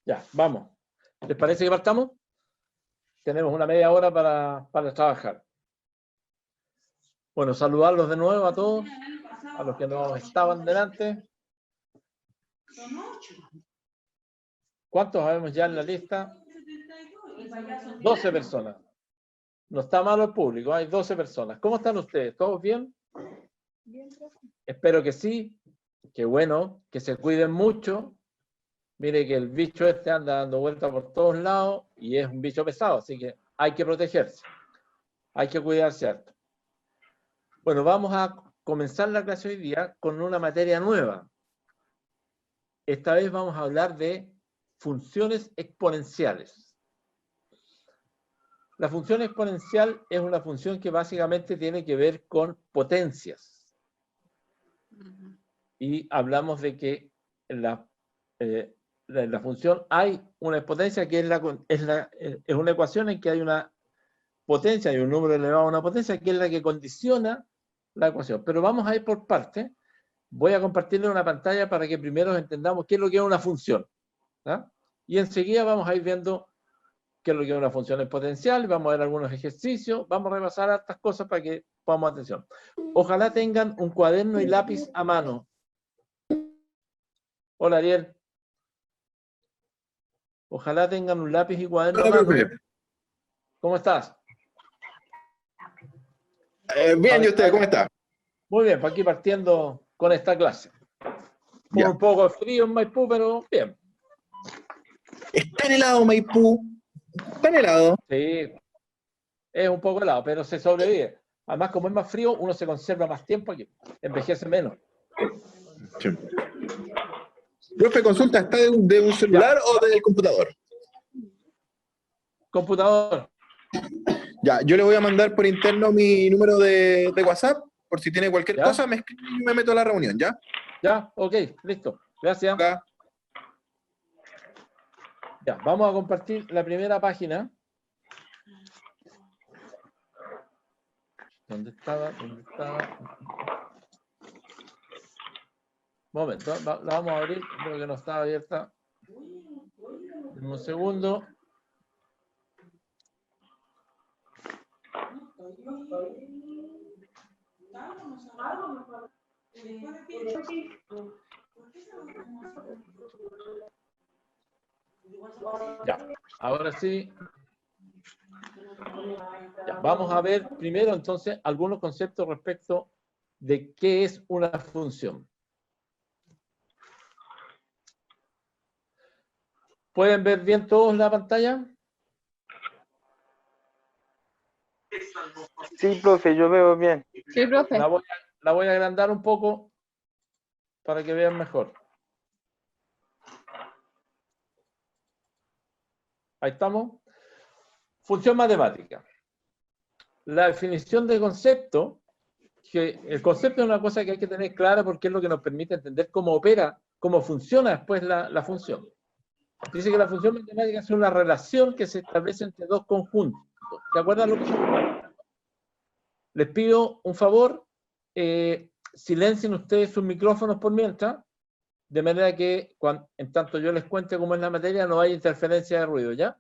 Ya, vamos. ¿Les parece que partamos? Tenemos una media hora para trabajar. Bueno, saludarlos de nuevo a todos, a los que no estaban delante. ¿Cuántos habemos ya en la lista? 12 personas. No está malo el público, hay 12 personas. ¿Cómo están ustedes? ¿Todos bien? Bien, profe. Espero que sí. Qué bueno, que se cuiden mucho. Mire que el bicho este anda dando vueltas por todos lados y es un bicho pesado, así que hay que protegerse. Hay que cuidarse harto. Bueno, vamos a comenzar la clase hoy día con una materia nueva. Esta vez vamos a hablar de funciones exponenciales. La función exponencial es una función que básicamente tiene que ver con potencias. Y hablamos de que en la función hay una exponencia que es una ecuación en que hay una potencia y un número elevado a una potencia que es la que condiciona la ecuación. Pero vamos a ir por partes. Voy a compartirle una pantalla para que primero entendamos qué es lo que es una función, ¿ah? Y enseguida vamos a ir viendo qué es lo que es una función exponencial, vamos a ver algunos ejercicios, vamos a repasar estas cosas para que pongamos atención. Ojalá tengan un cuaderno y lápiz a mano. Hola, Ariel. Ojalá tengan un lápiz y cuaderno a mano. ¿Cómo estás? Bien, ¿y usted cómo está? Muy bien, pues aquí partiendo con esta clase. Ya. Un poco frío en Maipú, pero bien. Está en helado, Maipú. Está en helado. Sí, es un poco helado, pero se sobrevive. Además, como es más frío, uno se conserva más tiempo aquí, envejece menos. Sí. Profe, consulta, ¿está de un celular o del computador? Computador. Ya, yo le voy a mandar por interno mi número de WhatsApp, por si tiene cualquier ¿Ya? cosa, me escribe y me meto a la reunión, ¿ya? Ya, ok, listo. Gracias. Acá. Ya, vamos a compartir la primera página. ¿Dónde estaba? ¿Dónde estaba? Un momento, la vamos a abrir, creo que no estaba abierta. Un segundo. Ya, ahora sí. Ya, vamos a ver primero entonces algunos conceptos respecto de qué es una función. ¿Pueden ver bien todos la pantalla? Sí, profe, yo veo bien. Sí, profe. La voy a agrandar un poco para que vean mejor. Ahí estamos. Función matemática. La definición de concepto, que el concepto es una cosa que hay que tener clara porque es lo que nos permite entender cómo opera, cómo funciona después la función. Dice que la función matemática es una relación que se establece entre dos conjuntos. ¿Se acuerdan lo que son? Les pido un favor, silencien ustedes sus micrófonos por mientras, de manera que en tanto yo les cuente cómo es la materia no haya interferencia de ruido, ¿ya?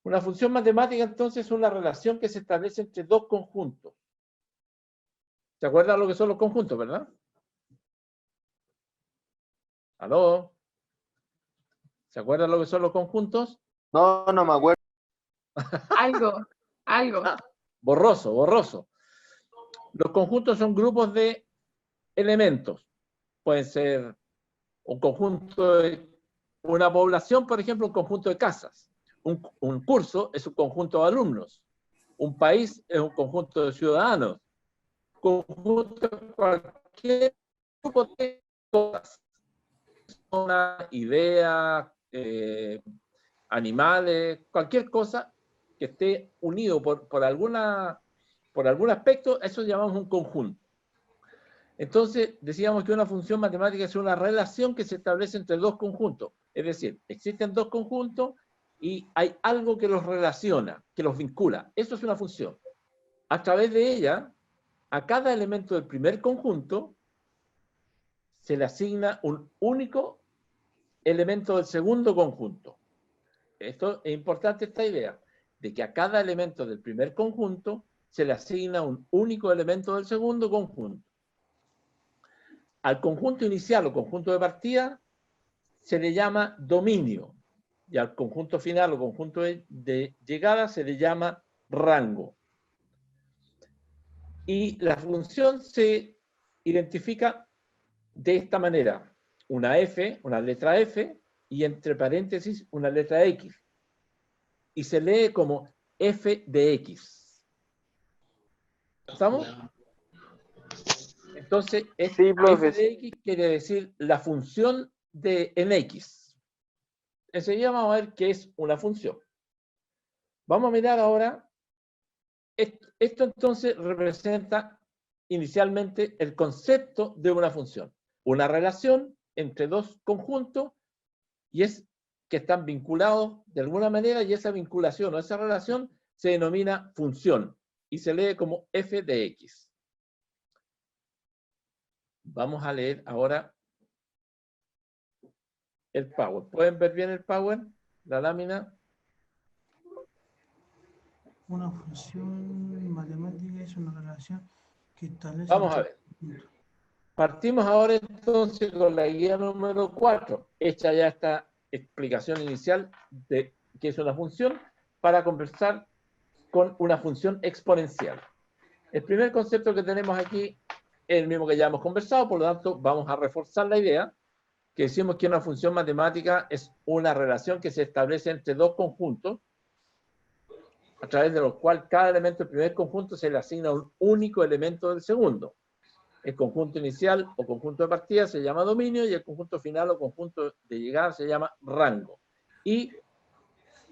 Una función matemática entonces es una relación que se establece entre dos conjuntos. ¿Se acuerdan lo que son los conjuntos, verdad? ¿Aló? ¿Se acuerdan lo que son los conjuntos? No, no me acuerdo. Algo. Borroso, borroso. Los conjuntos son grupos de elementos. Pueden ser un conjunto de una población, por ejemplo, un conjunto de casas. Un curso es un conjunto de alumnos. Un país es un conjunto de ciudadanos. Conjunto de cualquier grupo de cosas. Una idea, animales, cualquier cosa que esté unido por algún aspecto, eso llamamos un conjunto. Entonces, decíamos que una función matemática es una relación que se establece entre dos conjuntos. Es decir, existen dos conjuntos y hay algo que los relaciona, que los vincula. Eso es una función. A través de ella, a cada elemento del primer conjunto se le asigna un único elemento del segundo conjunto. Esto es importante, esta idea, de que a cada elemento del primer conjunto se le asigna un único elemento del segundo conjunto. Al conjunto inicial o conjunto de partida se le llama dominio, y al conjunto final o conjunto de llegada se le llama rango. Y la función se identifica de esta manera: una F, una letra F, y entre paréntesis una letra X. Y se lee como f de x. ¿Estamos? Entonces, Sí, profe. f de x quiere decir la función en x. Enseguida vamos a ver qué es una función. Vamos a mirar ahora. Esto entonces representa inicialmente el concepto de una función. Una relación entre dos conjuntos y es que están vinculados de alguna manera, y esa vinculación o esa relación se denomina función y se lee como f de x. Vamos a leer ahora el Power. ¿Pueden ver bien el Power? La lámina. Una función matemática es una relación que establece... Vamos a ver. Partimos ahora entonces con la guía número 4. Hecha ya esta explicación inicial de qué es una función, para conversar con una función exponencial. El primer concepto que tenemos aquí es el mismo que ya hemos conversado, por lo tanto vamos a reforzar la idea que decimos que una función matemática es una relación que se establece entre dos conjuntos, a través de los cuales cada elemento del primer conjunto se le asigna un único elemento del segundo. El conjunto inicial o conjunto de partida se llama dominio, y el conjunto final o conjunto de llegada se llama rango. Y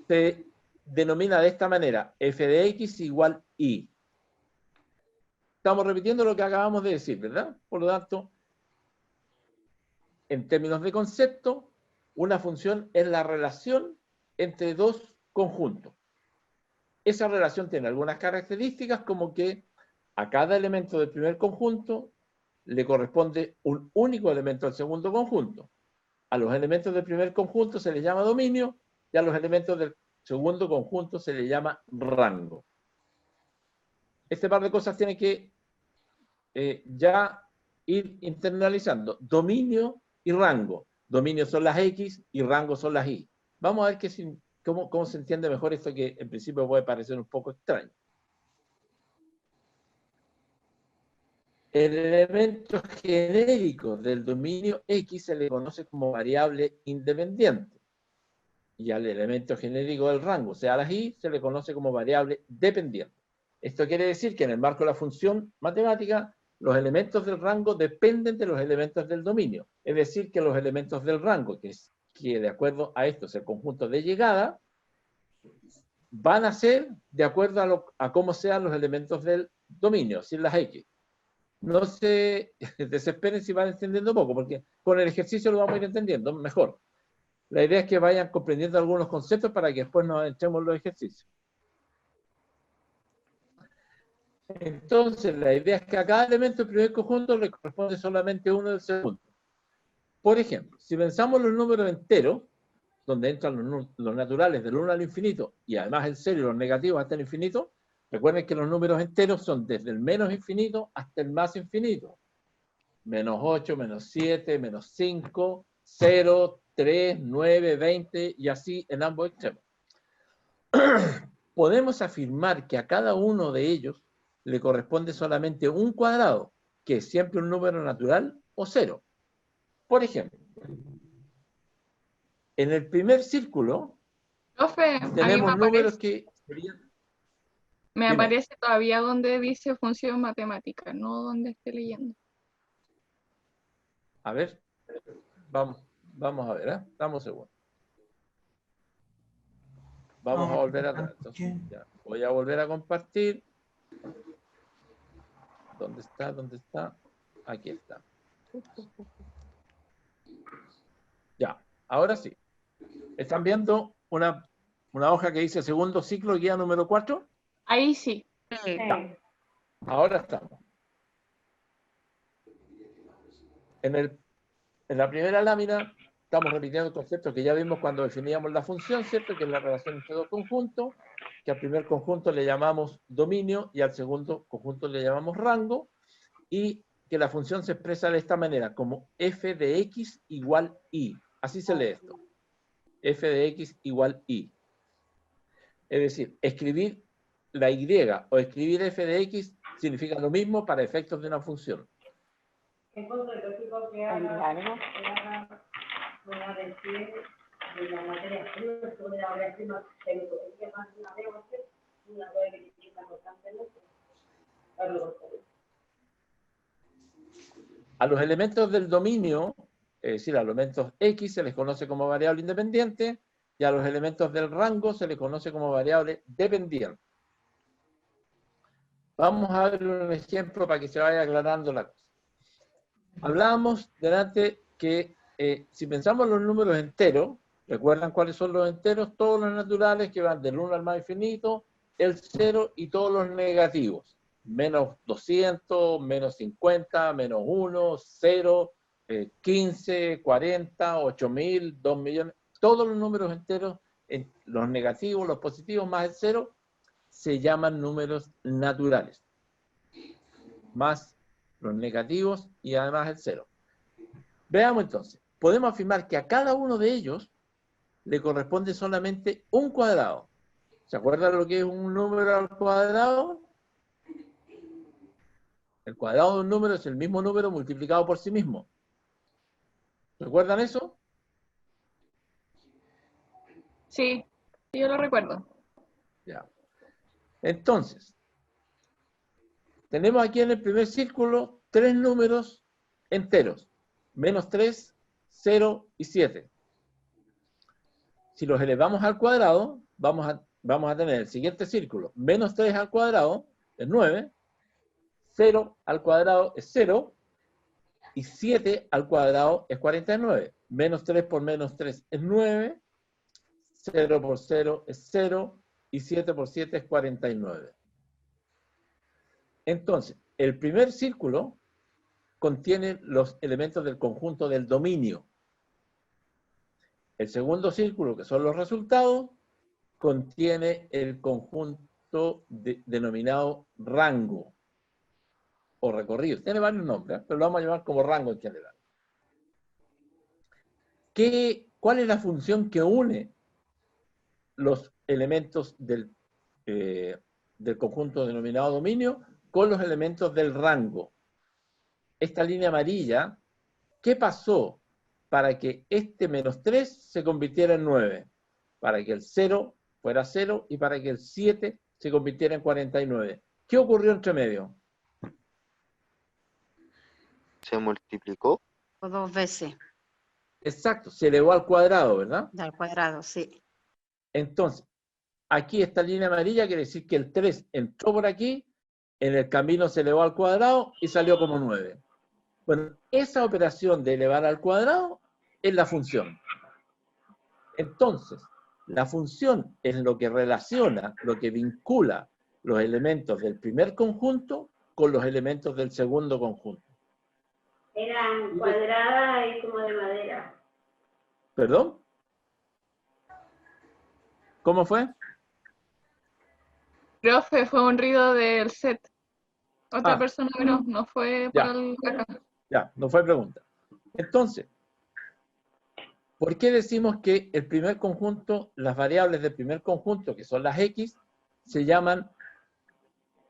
se denomina de esta manera: f de x igual y. Estamos repitiendo lo que acabamos de decir, ¿verdad? Por lo tanto, en términos de concepto, una función es la relación entre dos conjuntos. Esa relación tiene algunas características, como que a cada elemento del primer conjunto le corresponde un único elemento del segundo conjunto. A los elementos del primer conjunto se les llama dominio, y a los elementos del segundo conjunto se les llama rango. Este par de cosas tiene que ya ir internalizando. Dominio y rango. Dominio son las X y rango son las Y. Vamos a ver cómo se entiende mejor esto, que en principio puede parecer un poco extraño. El elemento genérico del dominio X se le conoce como variable independiente. Y al elemento genérico del rango, o sea, las Y, se le conoce como variable dependiente. Esto quiere decir que en el marco de la función matemática, los elementos del rango dependen de los elementos del dominio. Es decir, que los elementos del rango, que de acuerdo a esto es el conjunto de llegada, van a ser de acuerdo a cómo sean los elementos del dominio, sin las X. No se desesperen si van entendiendo poco, porque con el ejercicio lo vamos a ir entendiendo mejor. La idea es que vayan comprendiendo algunos conceptos para que después nos entremos en los ejercicios. Entonces, la idea es que a cada elemento del primer conjunto le corresponde solamente uno del segundo. Por ejemplo, si pensamos los números enteros, donde entran los naturales del 1 al infinito, y además el cero y los negativos hasta el infinito, recuerden que los números enteros son desde el menos infinito hasta el más infinito. Menos 8, menos 7, menos 5, 0, 3, 9, 20, y así en ambos extremos. Podemos afirmar que a cada uno de ellos le corresponde solamente un cuadrado, que es siempre un número natural o cero. Por ejemplo, en el primer círculo Profe, a mí tenemos números que serían... me Dime. aparece todavía donde dice función matemática, no donde esté leyendo. A ver, vamos a ver, ¿eh? Damos un segundo. Vamos a volver atrás. Entonces, ya, voy a volver a compartir. ¿Dónde está? ¿Dónde está? Aquí está. Ya, ahora sí. ¿Están viendo una hoja que dice segundo ciclo, guía número 4? Ahí sí. Está. Ahora estamos. En la primera lámina estamos repitiendo el concepto que ya vimos cuando definíamos la función, ¿cierto? Que es la relación entre dos conjuntos, que al primer conjunto le llamamos dominio y al segundo conjunto le llamamos rango, y que la función se expresa de esta manera, como f de x igual y. Así se lee esto. F de x igual y. Es decir, escribir la y o escribir f de x significa lo mismo para efectos de una función. A los elementos del dominio, es decir, a los elementos X se les conoce como variable independiente y a los elementos del rango se les conoce como variable dependiente. Vamos a ver un ejemplo para que se vaya aclarando la cosa. Hablábamos delante que si pensamos en los números enteros, ¿recuerdan cuáles son los enteros? Todos los naturales que van del 1 al más infinito, el 0 y todos los negativos. Menos 200, menos 50, menos 1, 0, 15, 40, 8000, 2 millones. Todos los números enteros, los negativos, los positivos más el 0, se llaman números naturales. Más los negativos y además el 0. Veamos entonces. Podemos afirmar que a cada uno de ellos le corresponde solamente un cuadrado. ¿Se acuerdan lo que es un número al cuadrado? El cuadrado de un número es el mismo número multiplicado por sí mismo. ¿Recuerdan eso? Sí, sí, yo lo recuerdo. Ya. Entonces, tenemos aquí en el primer círculo 3 números enteros. Menos 3, 0 y 7. Si los elevamos al cuadrado, vamos a tener el siguiente círculo. Menos 3 al cuadrado es 9. 0 al cuadrado es 0. Y 7 al cuadrado es 49. Menos 3 por menos 3 es 9. 0 por 0 es 0. Y 7 por 7 es 49. Entonces, el primer círculo contiene los elementos del conjunto del dominio. El segundo círculo, que son los resultados, contiene el conjunto denominado rango o recorrido. Tiene varios nombres, pero lo vamos a llamar como rango en general. ¿Cuál es la función que une los elementos del conjunto denominado dominio con los elementos del rango? Esta línea amarilla, ¿qué pasó para que este menos 3 se convirtiera en 9? Para que el 0 fuera 0 y para que el 7 se convirtiera en 49. ¿Qué ocurrió entre medio? Se multiplicó. O 2 veces. Exacto, se elevó al cuadrado, ¿verdad? Al cuadrado, sí. Entonces, aquí esta línea amarilla quiere decir que el 3 entró por aquí, en el camino se elevó al cuadrado y salió como 9. Bueno, esa operación de elevar al cuadrado es la función. Entonces, la función es lo que relaciona, lo que vincula los elementos del primer conjunto con los elementos del segundo conjunto. Eran cuadradas y como de madera. ¿Perdón? ¿Cómo fue? Profe, fue un ruido del set. Otra Ah. persona que no fue Ya. por el acá. Ya, no fue pregunta. Entonces, ¿por qué decimos que el primer conjunto, las variables del primer conjunto, que son las X, se llaman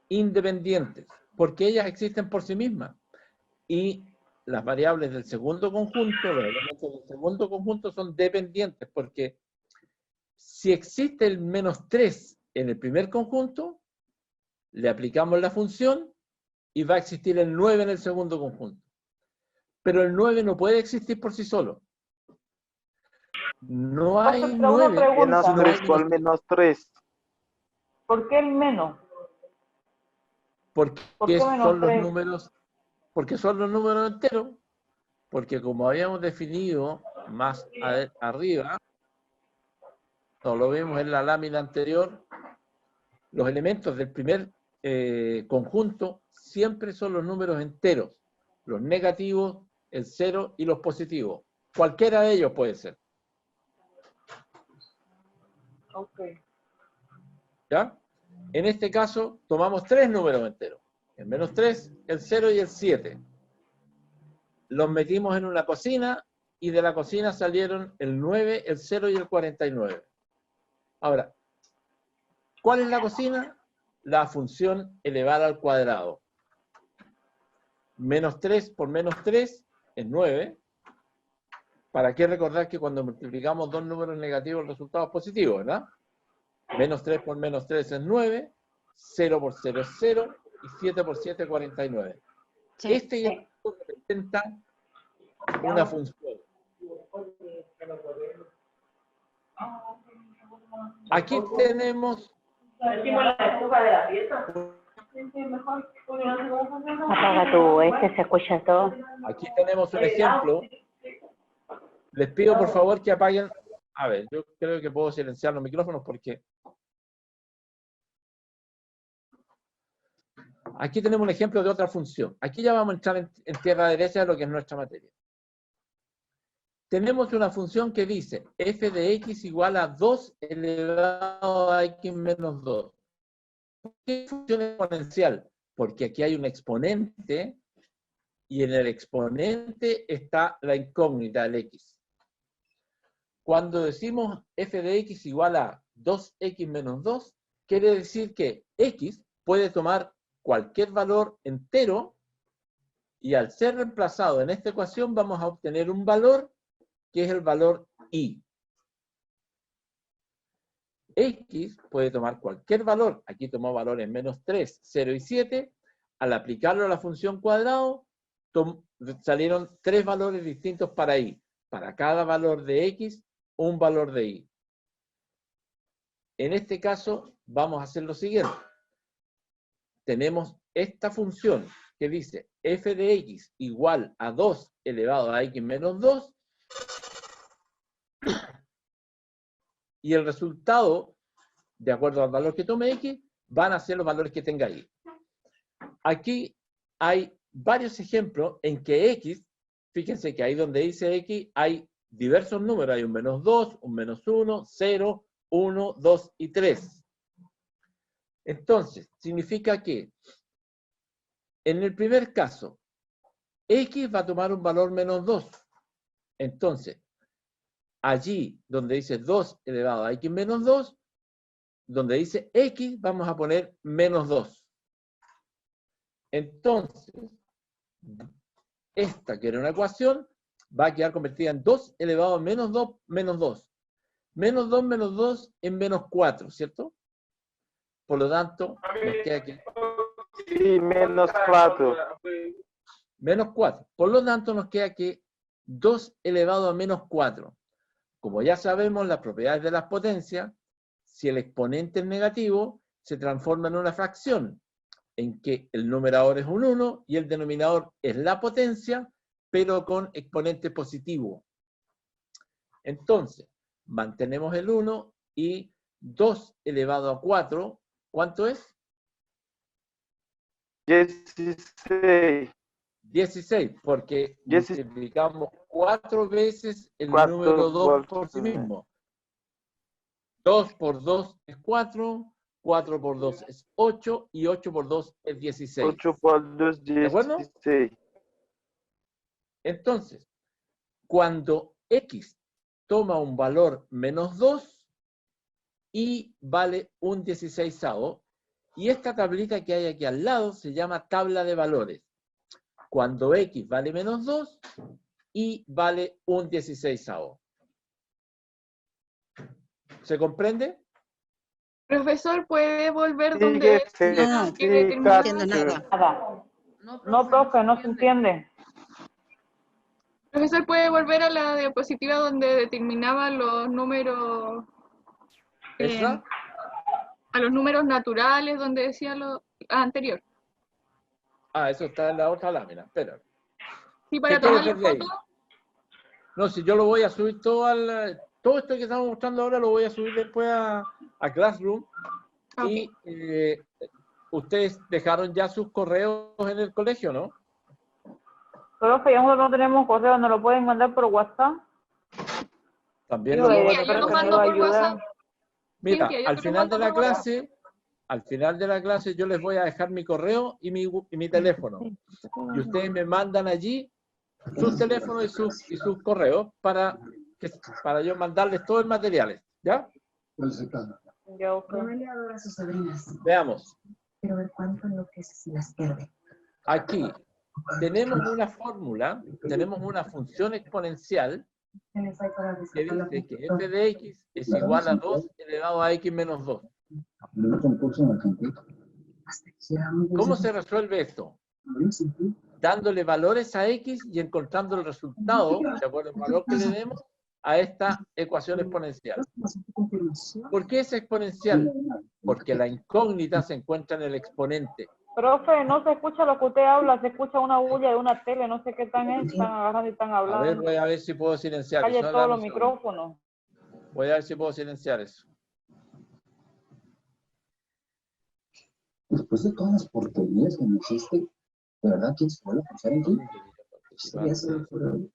independientes? Porque ellas existen por sí mismas. Y las variables del segundo conjunto, los elementos del segundo conjunto son dependientes, porque si existe el menos 3 en el primer conjunto, le aplicamos la función y va a existir el 9 en el segundo conjunto. Pero el 9 no puede existir por sí solo. No hay Profe, pero una 9. pregunta. Menos no hay 3, ¿cuál menos 3? ¿Por qué el menos? Porque ¿Por qué menos son los 3? números, porque son los números enteros, porque como habíamos definido más arriba, no lo vimos en la lámina anterior, los elementos del primer conjunto siempre son los números enteros, los negativos, el 0 y los positivos. Cualquiera de ellos puede ser. Ok. ¿Ya? En este caso, tomamos 3 números enteros. El menos 3, el 0 y el 7. Los metimos en una cocina y de la cocina salieron el 9, el 0 y el 49. Ahora, ¿cuál es la cocina? La función elevada al cuadrado. Menos 3 por menos 3 es 9. ¿Para qué recordar que cuando multiplicamos dos números negativos el resultado es positivo, ¿verdad? Menos 3 por menos 3 es 9, 0 por 0 es 0 y 7 por 7 es 49. Sí. Este representa una función. Aquí tenemos Apaga tu se escucha todo. Aquí tenemos un ejemplo. Les pido por favor que apaguen. A ver, yo creo que puedo silenciar los micrófonos porque aquí tenemos un ejemplo de otra función. Aquí ya vamos a entrar en tierra derecha de lo que es nuestra materia. Tenemos una función que dice f de x igual a 2 elevado a x menos 2. ¿Por qué función exponencial? Porque aquí hay un exponente y en el exponente está la incógnita del x. Cuando decimos f de x igual a 2x menos 2, quiere decir que x puede tomar cualquier valor entero y al ser reemplazado en esta ecuación vamos a obtener un valor que es el valor y. X puede tomar cualquier valor, aquí tomó valores menos 3, 0 y 7, al aplicarlo a la función cuadrado, salieron 3 valores distintos para y. Para cada valor de X, un valor de y. En este caso, vamos a hacer lo siguiente. Tenemos esta función que dice f de x igual a 2 elevado a x menos 2, y el resultado, de acuerdo al valor que tome x, van a ser los valores que tenga y. Aquí hay varios ejemplos en que x, fíjense que ahí donde dice x, hay diversos números. Hay un menos 2, un menos 1, 0, 1, 2 y 3. Entonces, significa que en el primer caso, x va a tomar un valor menos 2. Entonces, allí donde dice 2 elevado a x menos 2, donde dice x, vamos a poner menos 2. Entonces, esta que era una ecuación, va a quedar convertida en 2 elevado a menos 2, menos 2. Menos 2 es menos 4, ¿cierto? Por lo tanto, nos queda aquí. Sí, menos 4. Menos 4. Por lo tanto, nos queda que 2 elevado a menos 4. Como ya sabemos las propiedades de las potencias, si el exponente es negativo, se transforma en una fracción, en que el numerador es un 1 y el denominador es la potencia, pero con exponente positivo. Entonces, mantenemos el 1 y 2 elevado a 4, ¿cuánto es? 16. 16, porque 16. multiplicamos 4 veces el 4 número 2 por sí por- mismo. 2 por 2 es 4, 4 por 2 es 8 y 8 por 2 es 16. 8 por 2, ¿De acuerdo? 16. Entonces, cuando x toma un valor menos 2, y vale un 16avo, y esta tablita que hay aquí al lado se llama tabla de valores. Cuando x vale menos 2, y vale un 16avo. ¿Se comprende? Profesor, ¿puede volver Sí, donde jefe, decía No, que sí, determinaba? No entiendo nada. Nada. No, profe, no se entiende. Profesor, ¿puede volver a la diapositiva donde determinaba los números, ¿Esa? a los números naturales, donde decía lo anterior? Ah, eso está en la otra lámina. Espera. Sí, para ¿Qué quieres tomar la ver de ahí? foto. No, si yo lo voy a subir todo todo esto que estamos mostrando ahora lo voy a subir después a Classroom. Ok. Y ustedes dejaron ya sus correos en el colegio, ¿no? Profe, ya nosotros no tenemos correo, ¿nos lo pueden mandar por WhatsApp? También Digo, lo puedo me Cintia, yo lo parece que me mando iba a por ayudar. WhatsApp. Mira, Cintia, yo al te lo final de mando la por WhatsApp. clase, al final de la clase yo les voy a dejar mi correo y mi teléfono. Y ustedes me mandan allí sus teléfonos y sus correos para yo mandarles todo el material. ¿Ya? Ya, ok. Noelia adora a sus sobrinas, Veamos. pero ver cuánto enloquece si las pierde. Aquí tenemos una fórmula, tenemos una función exponencial Se les hay para que rescatar la dice que f de x es igual a 2 elevado a x menos 2. ¿Cómo se resuelve esto? Dándole valores a x y encontrando el resultado, de acuerdo al valor que le demos, a esta ecuación exponencial. ¿Por qué es exponencial? Porque la incógnita se encuentra en el exponente. Profe, no se escucha lo que usted habla, se escucha una bulla de una tele, no sé qué están agarrando y están A ver, hablando. voy a ver si puedo silenciar Calle eso. todos Dame los un segundo. micrófonos. Voy a ver si puedo silenciar eso. Después de todas las porquerías que me hiciste, ¿de verdad quieres volver a pasar en ti? Sería solo por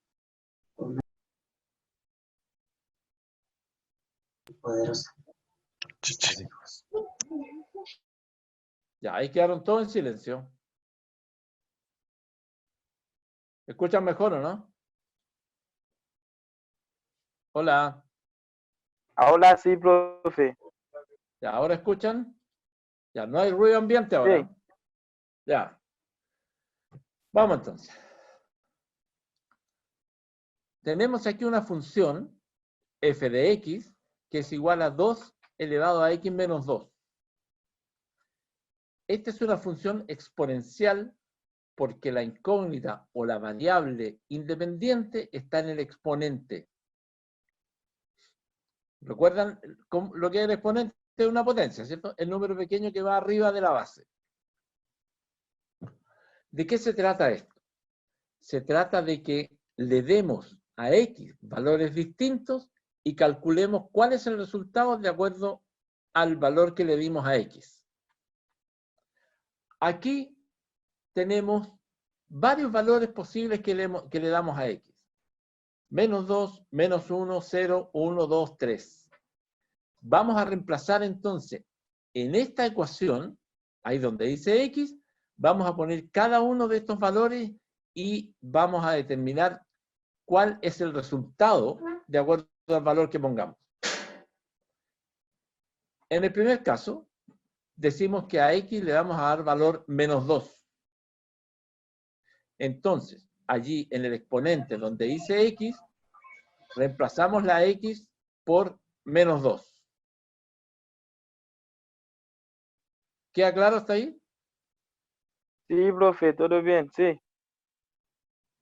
poderosa. Ya, ahí quedaron todos en silencio. ¿Me escuchan mejor o no? Hola. Ahora sí, profe. Ya, ¿ahora escuchan? Ya, no hay ruido ambiente ahora. Sí. Ya. Vamos entonces. Tenemos aquí una función f de x que es igual a 2 elevado a x menos 2. Esta es una función exponencial porque la incógnita o la variable independiente está en el exponente. ¿Recuerdan lo que es el exponente? Es una potencia, ¿cierto? El número pequeño que va arriba de la base. ¿De qué se trata esto? Se trata de que le demos a x valores distintos y calculemos cuál es el resultado de acuerdo al valor que le dimos a x. Aquí tenemos varios valores posibles que le damos a x. Menos 2, menos 1, 0, 1, 2, 3. Vamos a reemplazar entonces en esta ecuación, ahí donde dice x, vamos a poner cada uno de estos valores y vamos a determinar cuál es el resultado de acuerdo al valor que pongamos. En el primer caso, decimos que a x le vamos a dar valor menos 2. Entonces, allí en el exponente donde dice x, reemplazamos la x por menos 2. ¿Queda claro hasta ahí? Sí, profe, todo bien, sí.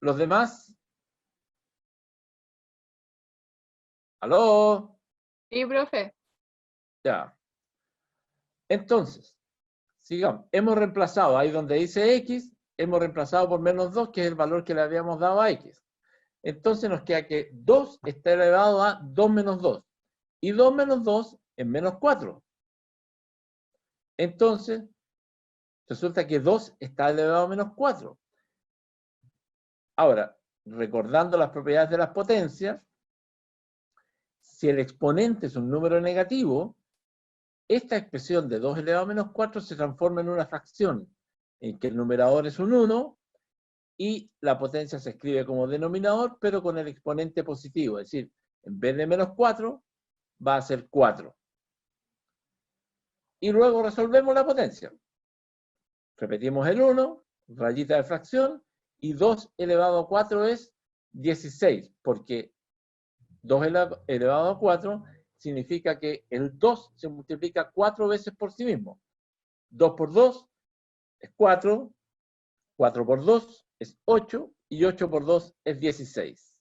¿Los demás? ¿Aló? Sí, profe. Ya. Entonces, sigamos. Hemos reemplazado ahí donde dice x, hemos reemplazado por menos 2, que es el valor que le habíamos dado a x. Entonces nos queda que 2 está elevado a 2 menos 2. Y 2 menos 2 es menos 4. Entonces, resulta que 2 está elevado a menos 4. Ahora, recordando las propiedades de las potencias, si el exponente es un número negativo, esta expresión de 2 elevado a menos 4 se transforma en una fracción, en que el numerador es un 1 y la potencia se escribe como denominador, pero con el exponente positivo. Es decir, en vez de menos 4, va a ser 4. Y luego resolvemos la potencia. Repetimos el 1, rayita de fracción, y 2 elevado a 4 es 16, porque 2 elevado a 4 significa que el 2 se multiplica 4 veces por sí mismo. 2 por 2 es 4, 4 por 2 es 8, y 8 por 2 es 16.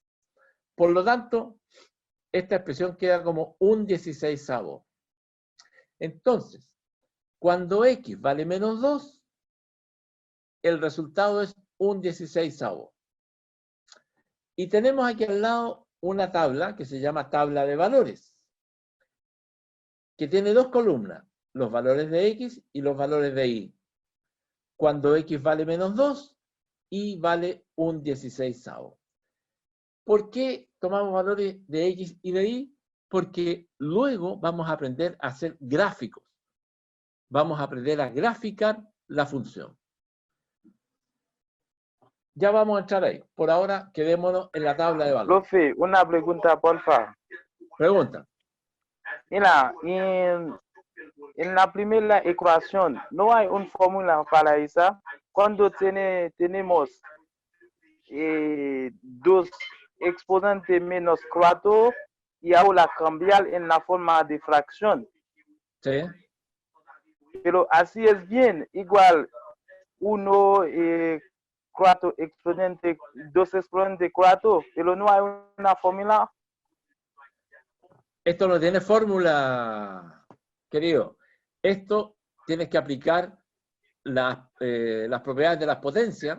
Por lo tanto, esta expresión queda como un 16avo. Entonces, cuando x vale menos 2, el resultado es un 16avo. Y tenemos aquí al lado una tabla que se llama tabla de valores, que tiene dos columnas, los valores de x y los valores de y. Cuando x vale menos 2, y vale un 16avo. ¿Por qué tomamos valores de X y de Y? Porque luego vamos a aprender a hacer gráficos. Vamos a aprender a graficar la función. Ya vamos a entrar ahí. Por ahora, quedémonos en la tabla de valores. Profe, una pregunta, porfa. Pregunta. Mira, en la primera ecuación, ¿no hay una fórmula para esa? Cuando tenemos dos exponentes menos 4 y ahora cambiar en la forma de fracción. Sí. Pero así es bien, igual 1, 4 exponente, 2 exponente 4, pero no hay una fórmula. Esto no tiene fórmula, querido. Esto tienes que aplicar las propiedades de las potencias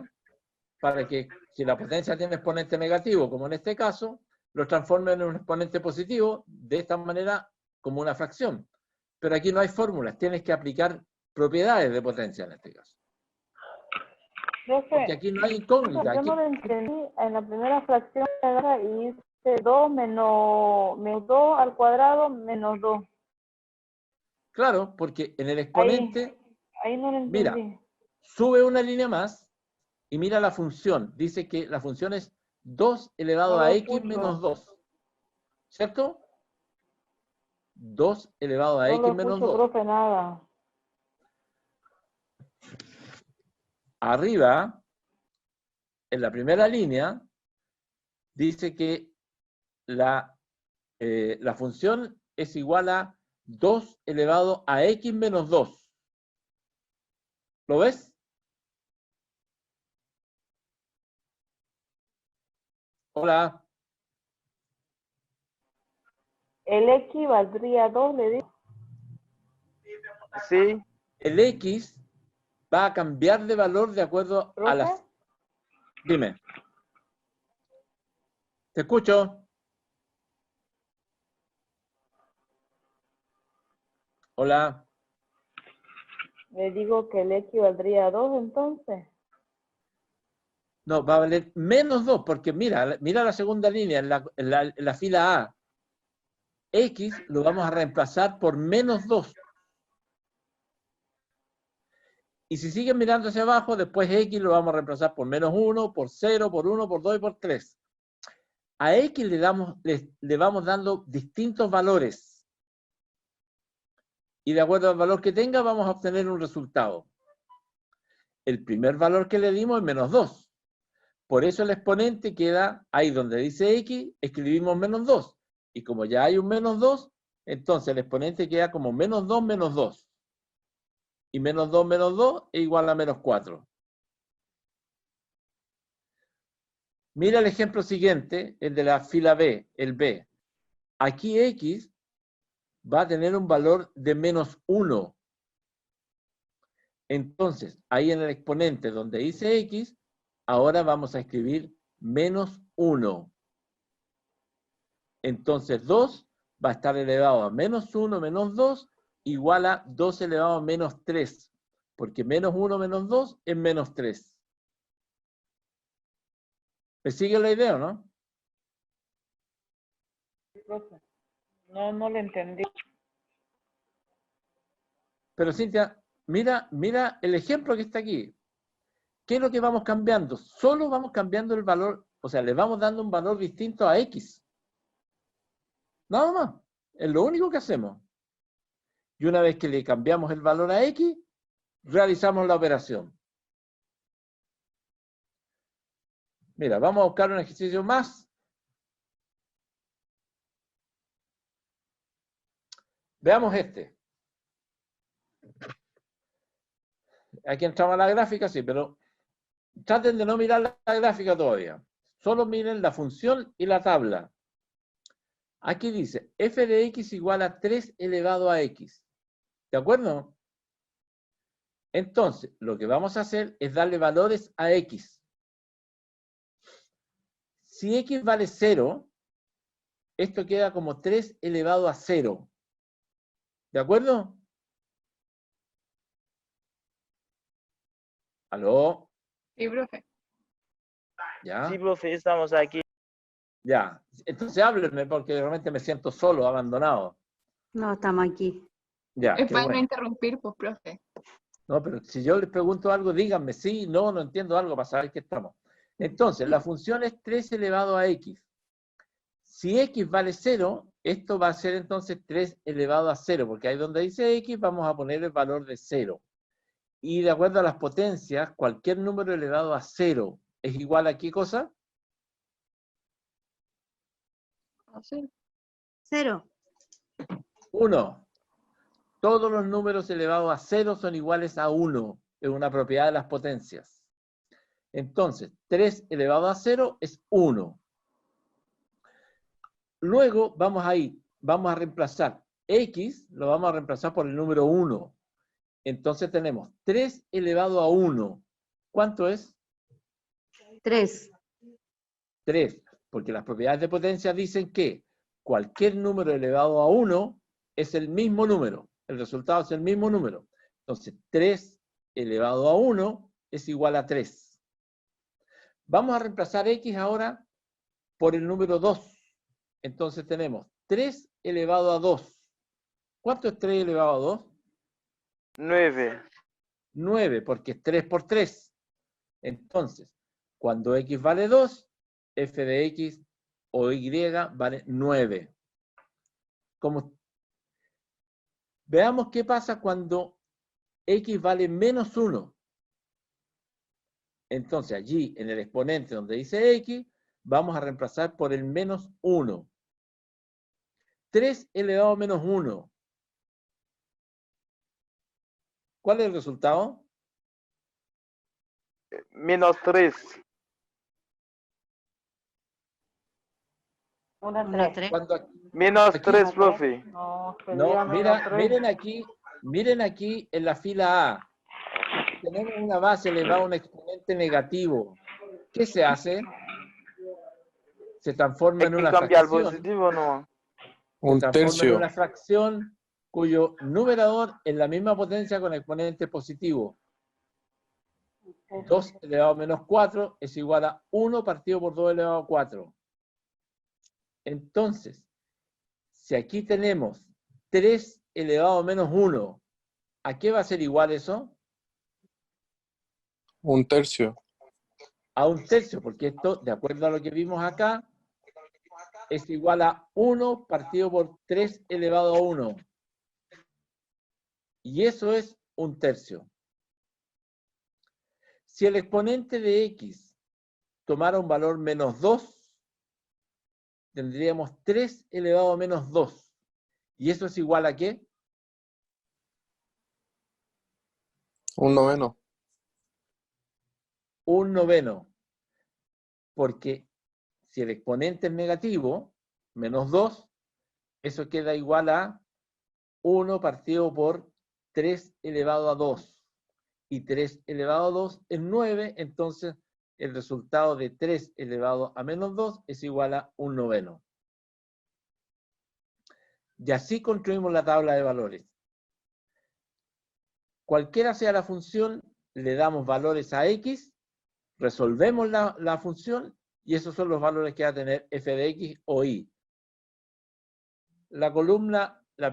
para que si la potencia tiene exponente negativo, como en este caso, lo transforme en un exponente positivo, de esta manera como una fracción. Pero aquí no hay fórmulas, tienes que aplicar propiedades de potencia en este caso. Porque aquí no hay incógnita. Yo no lo entendí. En la primera fracción y hice 2 menos 2 al cuadrado menos 2. Claro, porque en el exponente, ahí no lo entendí. mira, sube una línea más y mira la función. Dice que la función es 2 elevado No a lo x escucho. menos 2. ¿Cierto? 2 elevado a No x lo menos escucho, 2. profe, nada. Arriba, en la primera línea, dice que la función es igual a 2 elevado a x menos 2. ¿Lo ves? Hola. El X valdría 2, le digo. Sí. El x va a cambiar de valor de acuerdo a las... Dime. Te escucho. Hola. Le digo que el X valdría 2, entonces. No, va a valer menos 2, porque mira la segunda línea, en la fila A. X lo vamos a reemplazar por menos 2. Y si siguen mirando hacia abajo, después X lo vamos a reemplazar por menos 1, por 0, por 1, por 2 y por 3. A X le vamos dando distintos valores. Y de acuerdo al valor que tenga, vamos a obtener un resultado. El primer valor que le dimos es menos 2. Por eso el exponente queda ahí donde dice X, escribimos menos 2. Y como ya hay un menos 2, entonces el exponente queda como menos 2 menos 2. Y menos 2 es igual a menos 4. Mira el ejemplo siguiente, el de la fila B, el B. Aquí X va a tener un valor de menos 1. Entonces, ahí en el exponente donde dice X, ahora vamos a escribir menos 1. Entonces 2 va a estar elevado a menos 1 menos 2 igual a 2 elevado a menos 3. Porque menos 1 menos 2 es menos 3. ¿Me sigue la idea o no? No lo entendí. Pero Cintia, mira el ejemplo que está aquí. ¿Qué es lo que vamos cambiando? Solo vamos cambiando el valor, o sea, le vamos dando un valor distinto a X. Nada más. Es lo único que hacemos. Y una vez que le cambiamos el valor a X, realizamos la operación. Mira, vamos a buscar un ejercicio más. Veamos este. Aquí entramos a la gráfica, sí, pero traten de no mirar la gráfica todavía. Solo miren la función y la tabla. Aquí dice, f de x igual a 3 elevado a x. ¿De acuerdo? Entonces, lo que vamos a hacer es darle valores a x. Si x vale 0, esto queda como 3 elevado a 0. ¿De acuerdo? ¿Aló? Sí, profe. ¿Ya? Sí, profe, estamos aquí. Ya, entonces háblenme porque realmente me siento solo, abandonado. No, estamos aquí. Ya, Es qué para no bueno. interrumpir, pues, profe. No, pero si yo les pregunto algo, díganme sí, no, no entiendo algo para saber que estamos. Entonces, la función es 3 elevado a x. Si x vale 0, esto va a ser entonces 3 elevado a 0, porque ahí donde dice x vamos a poner el valor de 0. Y de acuerdo a las potencias, cualquier número elevado a 0 es igual a ¿qué cosa? Así. 0. 1. Todos los números elevados a 0 son iguales a 1. Es una propiedad de las potencias. Entonces, 3 elevado a 0 es 1. Luego vamos a reemplazar x, lo vamos a reemplazar por el número 1. Entonces tenemos 3 elevado a 1. ¿Cuánto es? 3. 3. Porque las propiedades de potencia dicen que cualquier número elevado a 1 es el mismo número. El resultado es el mismo número. Entonces, 3 elevado a 1 es igual a 3. Vamos a reemplazar x ahora por el número 2. Entonces tenemos 3 elevado a 2. ¿Cuánto es 3 elevado a 2? 9. 9, porque es 3 por 3. Entonces, cuando x vale 2, f de x o y vale 9. Veamos qué pasa cuando x vale menos 1. Entonces, allí en el exponente donde dice x, vamos a reemplazar por el menos 1. 3 elevado a menos 1. ¿Cuál es el resultado? Menos 3. Una 1, 3. 3. Cuando, Menos Aquí. 3, profe. No, no, sería menos 3. miren aquí en la fila A. Tenemos una base elevada a un exponente negativo. ¿Qué se hace? Se transforma en Hay que una cambiar fracción. positivo, ¿no? Se transforma en una fracción cuyo numerador es la misma potencia con exponente positivo. 2 elevado a menos 4 es igual a 1 partido por 2 elevado a 4. Entonces, si aquí tenemos 3 elevado a menos 1, ¿a qué va a ser igual eso? 1/3. A 1/3, porque esto, de acuerdo a lo que vimos acá, es igual a 1 partido por 3 elevado a 1. Y eso es 1/3. Si el exponente de x tomara un valor menos 2, tendríamos 3 elevado a menos 2. ¿Y eso es igual a qué? 1/9. 1/9. Porque si el exponente es negativo, menos 2, eso queda igual a 1 partido por 3 elevado a 2. Y 3 elevado a 2 es 9, entonces el resultado de 3 elevado a menos 2 es igual a 1/9. Y así construimos la tabla de valores. Cualquiera sea la función, le damos valores a x, resolvemos la función y esos son los valores que va a tener f de x o y. La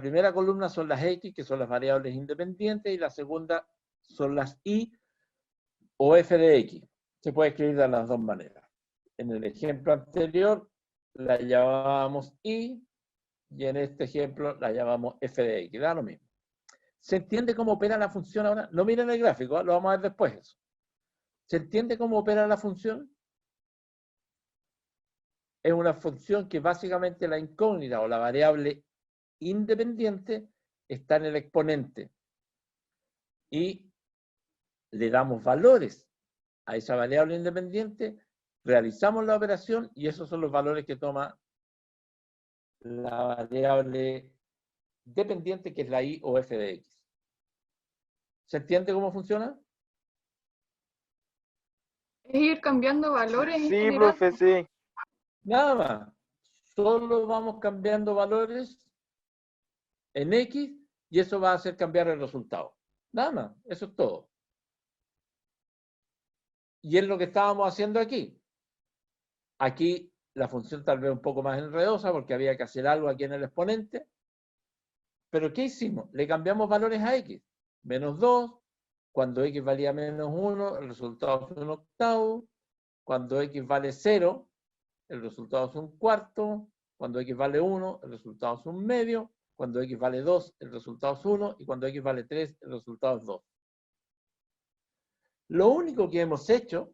primera columna son las x, que son las variables independientes, y la segunda son las y o f de x. Se puede escribir de las dos maneras. En el ejemplo anterior la llamábamos y en este ejemplo la llamamos f de x. Da lo mismo. ¿Se entiende cómo opera la función ahora? No miren el gráfico, lo vamos a ver después eso. ¿Se entiende cómo opera la función? Es una función que básicamente la incógnita o la variable independiente está en el exponente. Y le damos valores a esa variable independiente, realizamos la operación y esos son los valores que toma la variable dependiente, que es la y o f de x. ¿Se entiende cómo funciona? Es ir cambiando valores en Sí, general. profe, sí. Nada más. Solo vamos cambiando valores en x y eso va a hacer cambiar el resultado. Nada más. Eso es todo. Y es lo que estábamos haciendo aquí. Aquí la función tal vez un poco más enredosa porque había que hacer algo aquí en el exponente. Pero ¿qué hicimos? Le cambiamos valores a x. Menos 2, cuando x valía menos 1, el resultado es un octavo. Cuando x vale 0, el resultado es un cuarto. Cuando x vale 1, el resultado es un medio. Cuando x vale 2, el resultado es 1. Y cuando x vale 3, el resultado es 2. Lo único que hemos hecho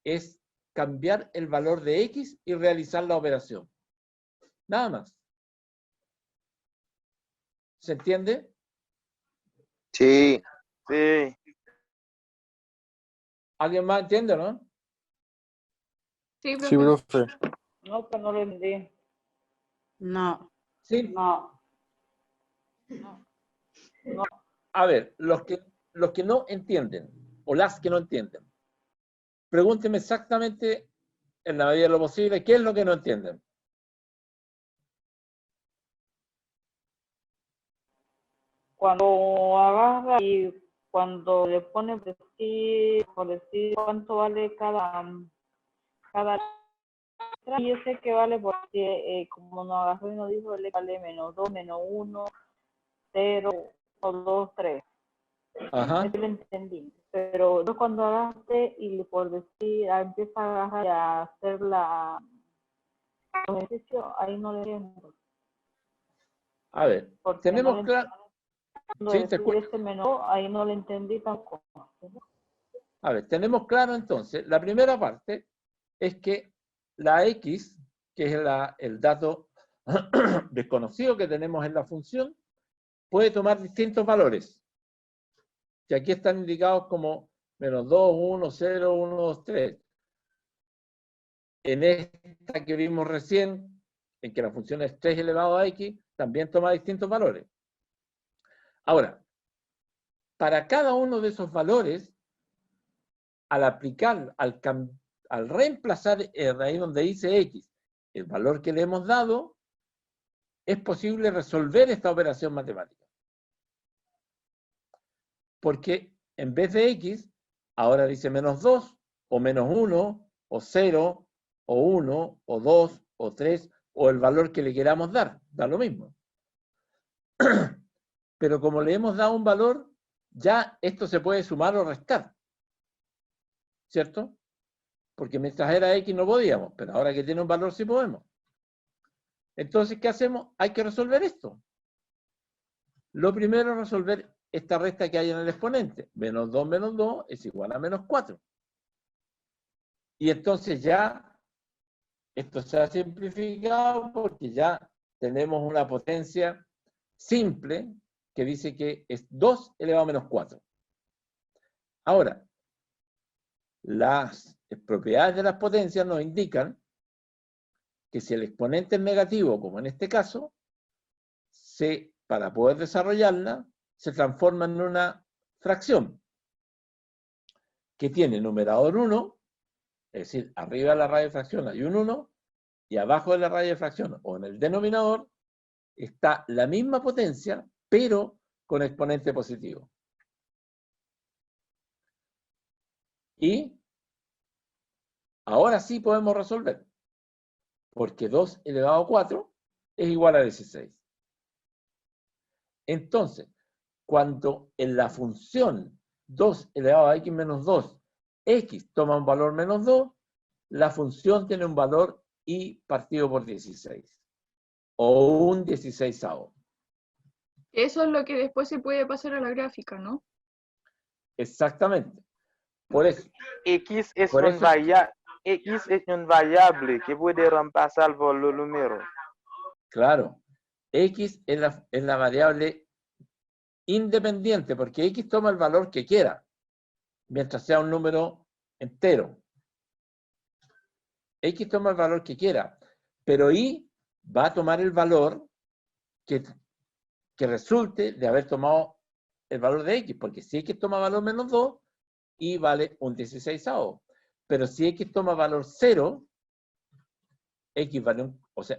es cambiar el valor de x y realizar la operación. Nada más. ¿Se entiende? Sí. Sí. ¿Alguien más entiende, no? Sí, Sí, profe. profe. No, que no lo entendí. No. Sí. No. A ver, los que no entienden, o las que no entienden, pregúntenme exactamente, en la medida de lo posible, qué es lo que no entienden. Cuando agarra y cuando le pone por decir cuánto vale cada letra, y yo sé que vale porque como nos agarró y nos dijo, le vale menos 2, menos 1, 0, 2, 3. Ajá. Eso lo entendí. Pero yo cuando agarraste y por decir, empieza a agarrar y a hacer los ejercicios, ahí no le entiendo. A ver, Porque tenemos no le claro. entiendo Sí, te decir escucho. ese menú, ahí no le entendí tampoco. A ver, tenemos claro entonces, la primera parte es que la x, que es el dato desconocido que tenemos en la función, puede tomar distintos valores, que aquí están indicados como menos 2, 1, 0, 1, 2, 3. En esta que vimos recién, en que la función es 3 elevado a x, también toma distintos valores. Ahora, para cada uno de esos valores, al aplicar, al reemplazar ahí donde dice x, el valor que le hemos dado, es posible resolver esta operación matemática. Porque en vez de x, ahora dice menos 2, o menos 1, o 0, o 1, o 2, o 3, o el valor que le queramos dar, da lo mismo. Pero como le hemos dado un valor, ya esto se puede sumar o restar. ¿Cierto? Porque mientras era x no podíamos, pero ahora que tiene un valor sí podemos. Entonces, ¿qué hacemos? Hay que resolver esto. Lo primero es resolver esta resta que hay en el exponente. Menos 2 es igual a menos 4. Y entonces ya, esto se ha simplificado porque ya tenemos una potencia simple que dice que es 2 elevado a menos 4. Ahora, las propiedades de las potencias nos indican que si el exponente es negativo, como en este caso, para poder desarrollarla, se transforma en una fracción que tiene numerador 1, es decir, arriba de la raíz de fracción hay un 1, y abajo de la raíz de fracción, o en el denominador, está la misma potencia, pero con exponente positivo. Y ahora sí podemos resolver, porque 2 elevado a 4 es igual a 16. Entonces, cuando en la función 2 elevado a x menos 2, x toma un valor menos 2, la función tiene un valor y partido por 16. O un 16avo. Eso es lo que después se puede pasar a la gráfica, ¿no? Exactamente. Por eso. X es Por un eso- X es un variable que puede reemplazar por los números. Claro. X es la variable independiente, porque x toma el valor que quiera, mientras sea un número entero. X toma el valor que quiera, pero y va a tomar el valor que resulte de haber tomado el valor de x, porque si x toma valor menos 2, y vale un 16avo. Pero si x toma valor 0, x vale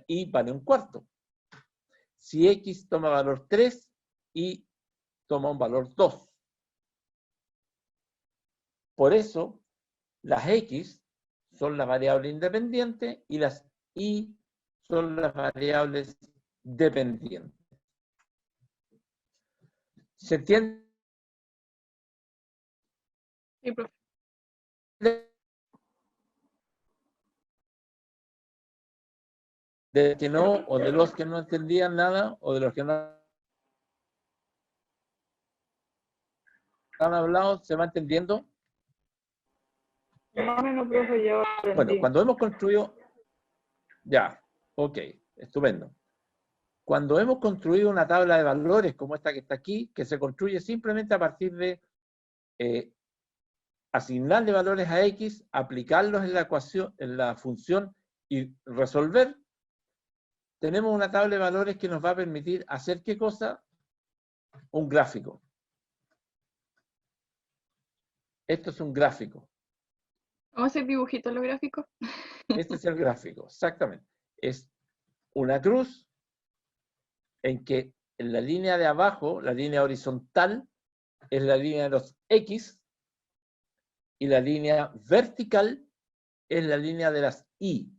y vale un cuarto. Si x toma valor 3, y toma un valor 2. Por eso, las x son la variable independiente y las y son las variables dependientes. ¿Se entiende? Sí, profe. De que no, o de los que no entendían nada, o de los que no han hablado, ¿se va entendiendo? Más o menos, profe, yo Bueno, aprendí. cuando hemos construido, ya, ok, estupendo. Cuando hemos construido una tabla de valores como esta que está aquí, que se construye simplemente a partir de asignarle valores a X, aplicarlos en la ecuación, en la función y resolver, tenemos una tabla de valores que nos va a permitir hacer ¿qué cosa? Un gráfico. Esto es un gráfico. ¿Cómo se dibujito los gráficos? Este es el gráfico, exactamente. Es una cruz en que en la línea de abajo, la línea horizontal, es la línea de los X, y la línea vertical es la línea de las Y.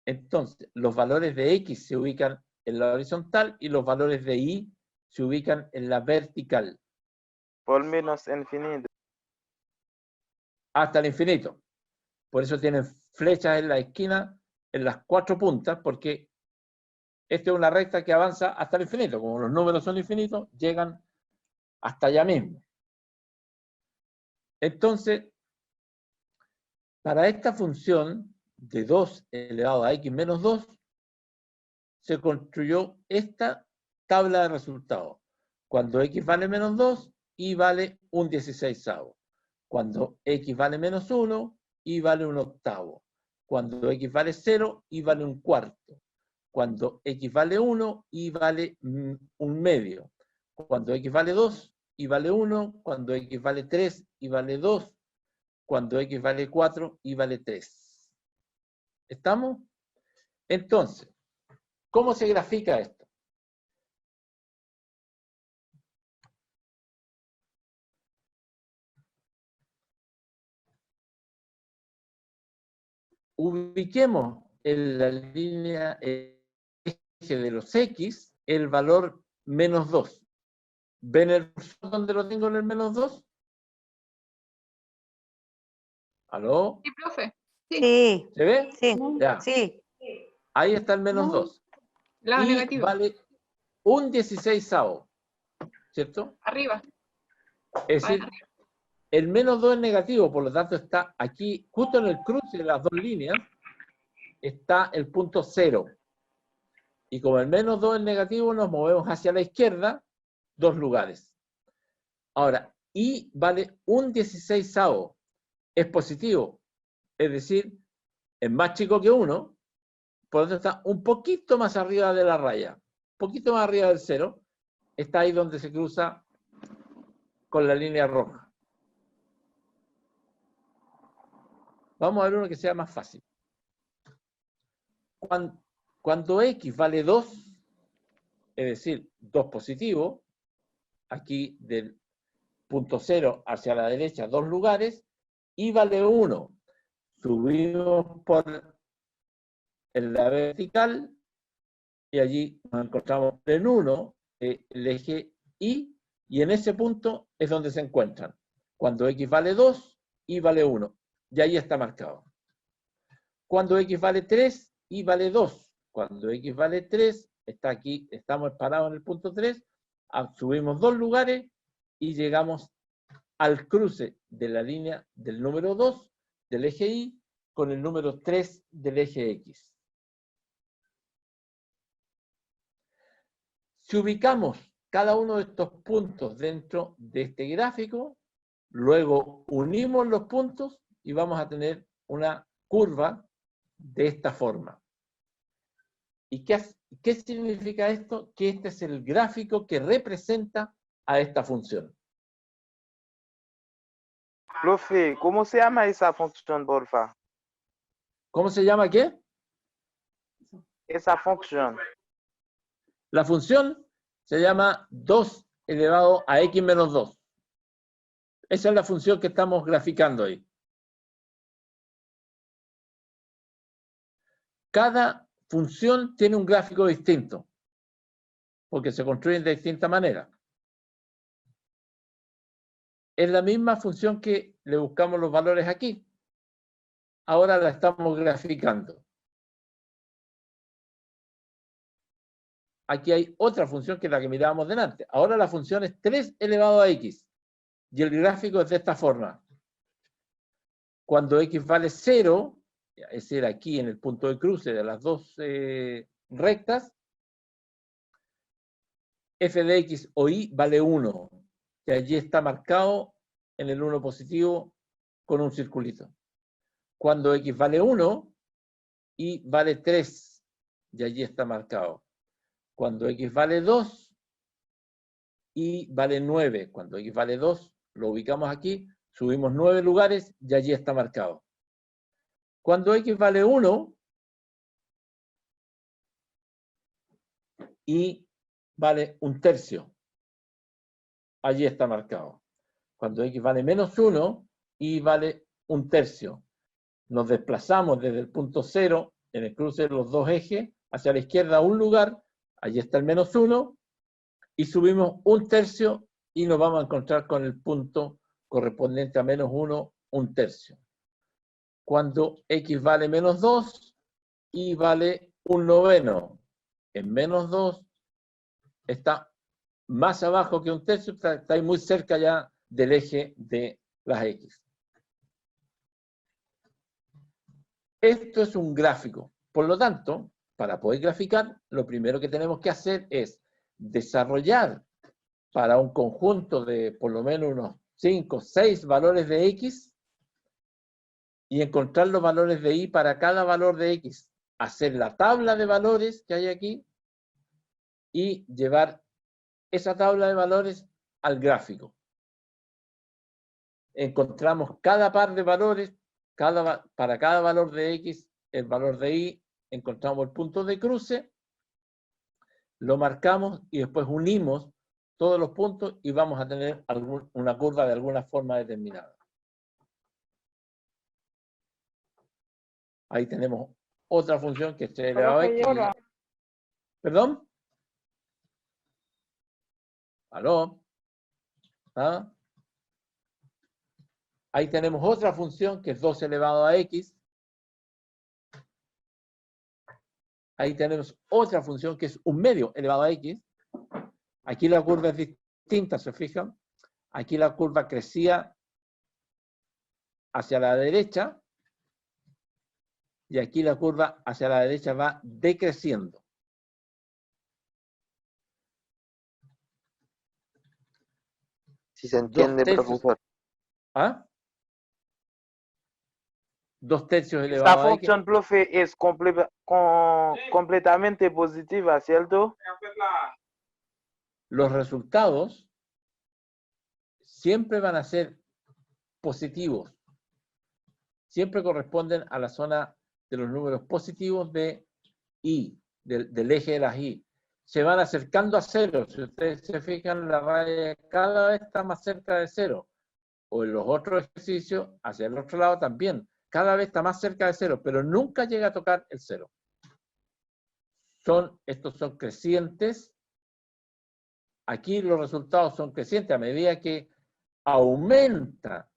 Entonces, los valores de X se ubican en la horizontal y los valores de Y se ubican en la vertical. Por menos infinito. Hasta el infinito. Por eso tienen flechas en la esquina, en las 4 puntas, porque esta es una recta que avanza hasta el infinito. Como los números son infinitos, llegan hasta allá mismo. Entonces, para esta función de 2 elevado a x menos 2, se construyó esta tabla de resultados. Cuando x vale menos 2, y vale un 16avo. Cuando x vale menos 1, y vale un octavo. Cuando x vale 0, y vale un cuarto. Cuando x vale 1, y vale un medio. Cuando x vale 2, y vale 1. Cuando x vale 3, y vale 2. Cuando x vale 4, y vale 3. ¿Estamos? Entonces, ¿cómo se grafica esto? Ubiquemos en la línea eje de los X el valor menos 2. ¿Ven el cursor donde lo tengo en el menos 2? ¿Aló? Sí, profe. Sí, ¿Se ve? sí, Ya. sí. Ahí está el menos 2. Lado Y negativo. vale un 16avo. ¿Cierto? Arriba. Es decir, Arriba. el menos 2 es negativo, por lo tanto está aquí, justo en el cruce de las dos líneas, está el punto 0. Y como el menos 2 es negativo, nos movemos hacia la izquierda 2 lugares. Ahora, y vale un 16avo. Es positivo. Es decir, es más chico que 1, por lo tanto está un poquito más arriba de la raya. Un poquito más arriba del 0. Está ahí donde se cruza con la línea roja. Vamos a ver uno que sea más fácil. Cuando x vale 2, es decir, 2 positivo, aquí del punto 0 hacia la derecha 2 lugares, y vale 1. Subimos por en la vertical y allí nos encontramos en 1 el eje Y, y en ese punto es donde se encuentran. Cuando x vale 2, y vale 1. Y ahí está marcado. Cuando x vale 3, y vale 2. Cuando x vale 3, está aquí, estamos parados en el punto 3, subimos 2 lugares y llegamos al cruce de la línea del número 2 del eje Y con el número 3 del eje X. Si ubicamos cada uno de estos puntos dentro de este gráfico, luego unimos los puntos y vamos a tener una curva de esta forma. ¿Y qué significa esto? Que este es el gráfico que representa a esta función. Profe, ¿cómo se llama esa función, porfa? ¿Cómo se llama qué? Esa función. La función se llama 2 elevado a x menos 2. Esa es la función que estamos graficando ahí. Cada función tiene un gráfico distinto, porque se construyen de distinta manera. Es la misma función que le buscamos los valores aquí. Ahora la estamos graficando. Aquí hay otra función que es la que mirábamos delante. Ahora la función es 3 elevado a x. Y el gráfico es de esta forma. Cuando x vale 0, es decir, aquí en el punto de cruce de las dos rectas, f de x o y vale 1. Y allí está marcado en el 1 positivo con un circulito. Cuando x vale 1, y vale 3. Y allí está marcado. Cuando x vale 2, y vale 9. Cuando x vale 2, lo ubicamos aquí, subimos 9 lugares y allí está marcado. Cuando x vale 1, y vale 1/3. Allí está marcado. Cuando x vale menos 1, y vale 1/3. Nos desplazamos desde el punto 0, en el cruce de los dos ejes, hacia la izquierda un lugar, allí está el menos 1, y subimos 1/3 y nos vamos a encontrar con el punto correspondiente a menos 1, 1/3. Cuando x vale menos 2, y vale 1/9. En menos 2 está más abajo que 1/3, está ahí muy cerca ya del eje de las x. Esto es un gráfico. Por lo tanto, para poder graficar, lo primero que tenemos que hacer es desarrollar para un conjunto de por lo menos unos 5 o 6 valores de x y encontrar los valores de y para cada valor de x. Hacer la tabla de valores que hay aquí y llevar esa tabla de valores al gráfico. Encontramos cada par de valores, para cada valor de x, el valor de y, encontramos el punto de cruce, lo marcamos y después unimos todos los puntos y vamos a tener una curva de alguna forma determinada. Ahí tenemos otra función que es 3 elevado a x. ¿Perdón? ¿Aló? ¿Ah? Ahí tenemos otra función que es 2 elevado a x. Ahí tenemos otra función que es 1/2 elevado a x. Aquí la curva es distinta, ¿se fijan? Aquí la curva crecía hacia la derecha y aquí la curva hacia la derecha va decreciendo. Si se entiende, profesor. ¿Ah? 2/3 elevado Esta a x. función, profe, es completamente positiva, ¿cierto? Los resultados siempre van a ser positivos. Siempre corresponden a la zona de los números positivos de y, del eje de las y. Se van acercando a 0. Si ustedes se fijan, la raya cada vez está más cerca de 0. O en los otros ejercicios, hacia el otro lado también. Cada vez está más cerca de 0, pero nunca llega a tocar el 0. Estos son crecientes. Aquí los resultados son crecientes a medida que aumenta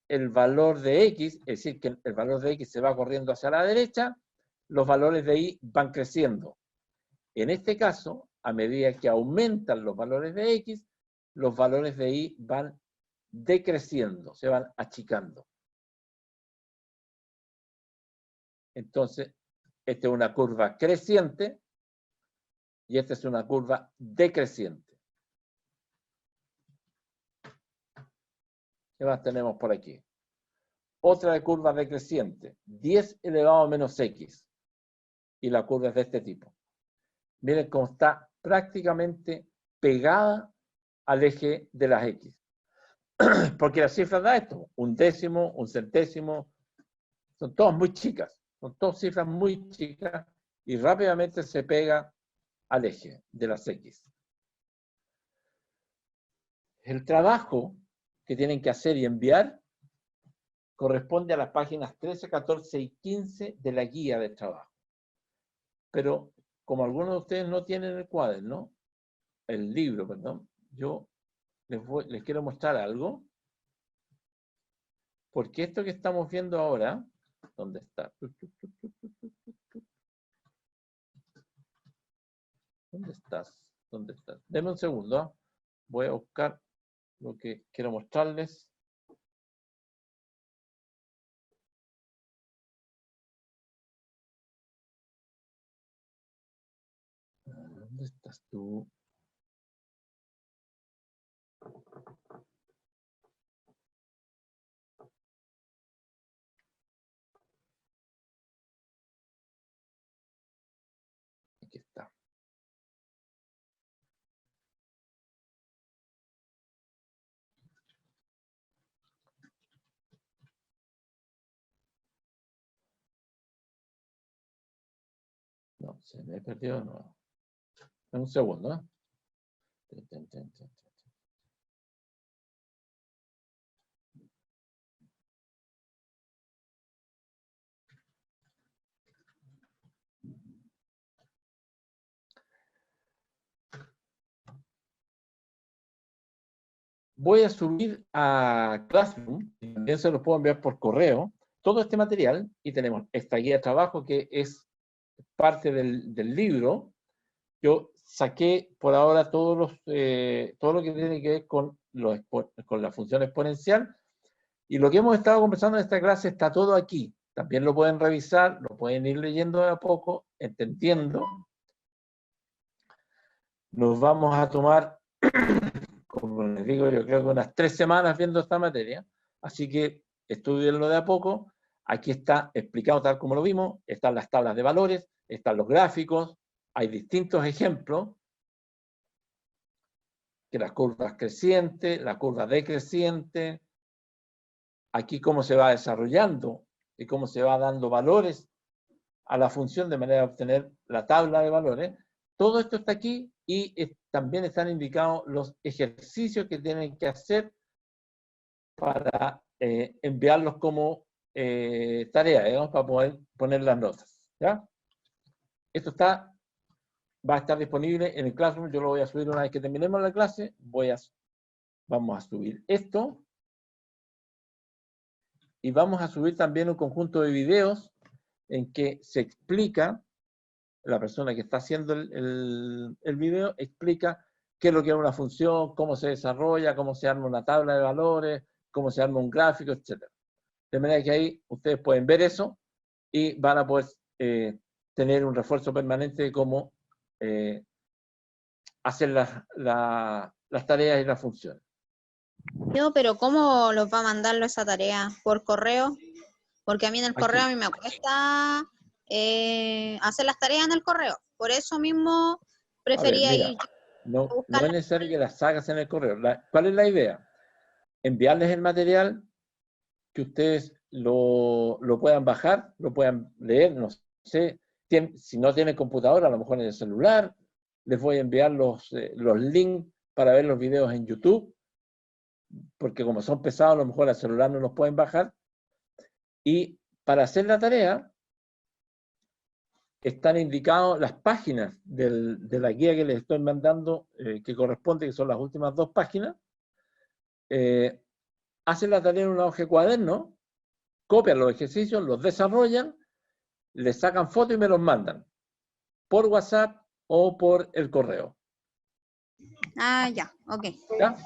el valor de x, es decir, que el valor de x se va corriendo hacia la derecha, los valores de y van creciendo. En este caso, a medida que aumentan los valores de x, los valores de y van decreciendo, se van achicando. Entonces, esta es una curva creciente y esta es una curva decreciente. ¿Qué más tenemos por aquí? Otra de curva decreciente, 10 elevado a menos x. Y la curva es de este tipo. Miren cómo está prácticamente pegada al eje de las x. Porque la cifra da esto, 1/10, 1/100, son todas muy chicas. Son todas cifras muy chicas y rápidamente se pega al eje de las x. El trabajo que tienen que hacer y enviar corresponde a las páginas 13, 14 y 15 de la guía de trabajo. pero como algunos de ustedes no tienen el cuaderno, el libro, perdón, yo les quiero mostrar algo, porque esto que estamos viendo ahora, ¿dónde está? ¿Dónde estás? ¿Dónde estás? Denme un segundo, ¿eh? Voy a buscar lo que quiero mostrarles. ¿Dónde estás tú? Aquí está. No, se me perdió de nuevo. Un segundo, ¿eh? Voy a subir a Classroom, y también se los puedo enviar por correo, todo este material, y tenemos esta guía de trabajo que es parte del libro. Yo saqué por ahora todo lo que tiene que ver con la función exponencial, y lo que hemos estado conversando en esta clase está todo aquí. También lo pueden revisar, lo pueden ir leyendo de a poco, entendiendo. Nos vamos a tomar, como les digo, yo creo que unas 3 semanas viendo esta materia, así que estudienlo de a poco. Aquí está explicado tal como lo vimos, están las tablas de valores, están los gráficos, hay distintos ejemplos, que las curvas crecientes, la curva decreciente, aquí cómo se va desarrollando y cómo se va dando valores a la función de manera de obtener la tabla de valores. Todo esto está aquí y también están indicados los ejercicios que tienen que hacer para enviarlos como tarea, digamos, para poder poner las notas. ¿Ya? Esto va a estar disponible en el Classroom. Yo lo voy a subir una vez que terminemos la clase. Vamos a subir esto. Y vamos a subir también un conjunto de videos en que se explica, la persona que está haciendo el video explica qué es lo que es una función, cómo se desarrolla, cómo se arma una tabla de valores, cómo se arma un gráfico, etc. De manera que ahí ustedes pueden ver eso y van a poder tener un refuerzo permanente de cómo hacer las tareas y las funciones. No, pero ¿cómo los va a mandarlo esa tarea? ¿Por correo? Porque a mí en el correo a mí me cuesta hacer las tareas en el correo. Por eso mismo prefería ir. No es necesario que las hagas en el correo. ¿Cuál es la idea? Enviarles el material, que ustedes lo puedan bajar, lo puedan leer, no sé. Si no tienen computadora, a lo mejor en el celular, les voy a enviar los links para ver los videos en YouTube, porque como son pesados, a lo mejor al celular no los pueden bajar. Y para hacer la tarea, están indicadas las páginas de la guía que les estoy mandando, que corresponde, que son las últimas 2 páginas. Hacen la tarea en una hoja de cuaderno, copian los ejercicios, los desarrollan, les sacan fotos y me los mandan por WhatsApp o por el correo. Ah, ya, ok. ¿Ya?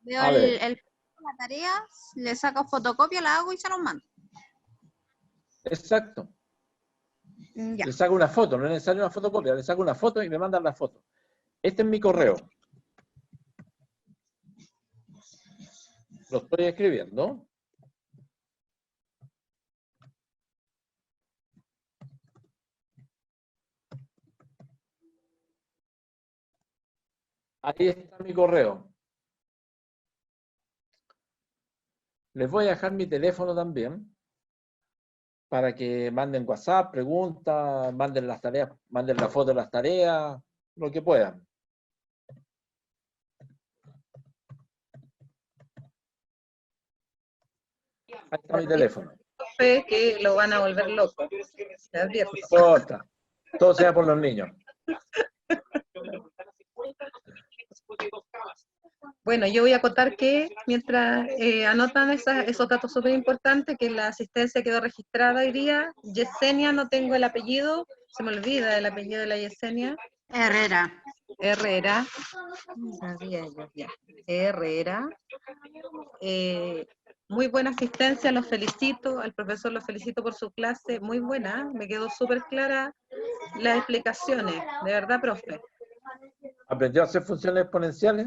Veo la tarea, le saco fotocopia, la hago y se los mando. Exacto. Ya. Le saco una foto, no es necesario una fotocopia, le saco una foto y me mandan la foto. Este es mi correo. Lo estoy escribiendo. Ahí está mi correo. Les voy a dejar mi teléfono también, para que manden WhatsApp, preguntas, manden las tareas, manden la foto de las tareas, lo que puedan. Ahí está mi teléfono. Que lo van a volver loco. No importa. Todo sea por los niños. Bueno, yo voy a acotar que mientras anotan esos datos súper importantes, que la asistencia quedó registrada hoy día. Yesenia, no tengo el apellido, se me olvida el apellido de la Yesenia. Herrera. Herrera. Sabía yo, ya. Herrera. Muy buena asistencia, los felicito, al profesor lo felicito por su clase, muy buena, me quedó súper clara las explicaciones, de verdad, profe. ¿Aprendió a hacer funciones exponenciales?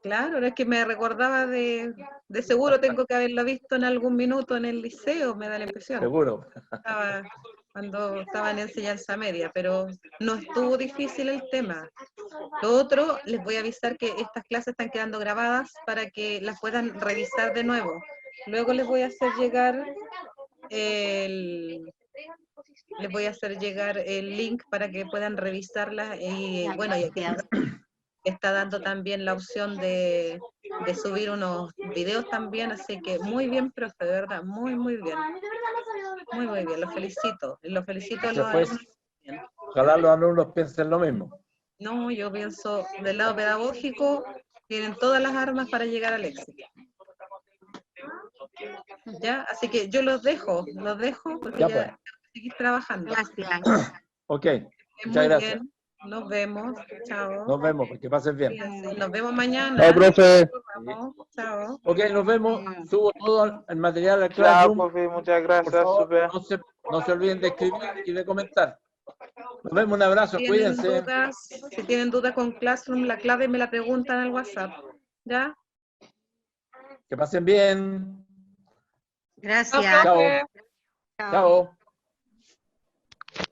Claro, es que me recordaba de seguro tengo que haberlo visto en algún minuto en el liceo, me da la impresión. Seguro. Cuando estaba en enseñanza media, pero no estuvo difícil el tema. Lo otro, les voy a avisar que estas clases están quedando grabadas para que las puedan revisar de nuevo. Luego les voy a hacer llegar el link para que puedan revisarlas y bueno, y aquí está dando también la opción de subir unos videos también, así que muy bien, profe, de verdad, muy bien. Muy bien, los felicito a los alumnos. Ojalá los alumnos piensen lo mismo. No, yo pienso, del lado pedagógico, tienen todas las armas para llegar al éxito. ¿Ya? Así que yo los dejo porque ya pues. tengo que seguir trabajando. Gracias. Ok, muchas Muy gracias. bien. Nos vemos. Chao. Nos vemos, que pasen bien. Fíjense, nos vemos mañana. Chao, profe. Chao. Ok, nos vemos. Subo todo el material al Chao, Classroom. profe, muchas Por gracias, favor, súper. no se olviden de escribir y de comentar. Nos vemos, un abrazo, cuídense. Si tienen dudas con Classroom, la clave me la preguntan al WhatsApp. ¿Ya? Que pasen bien. Gracias. Chao. Chao.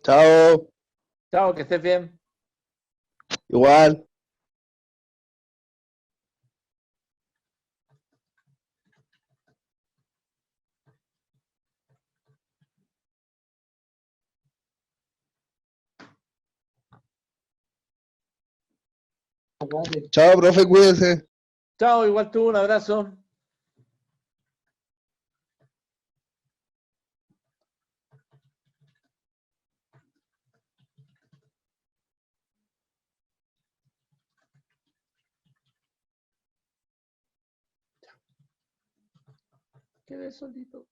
Chao. Chao, que estés bien. Igual. Chao, profe, cuídese. Chao, igual tú, un abrazo. Quedé solito.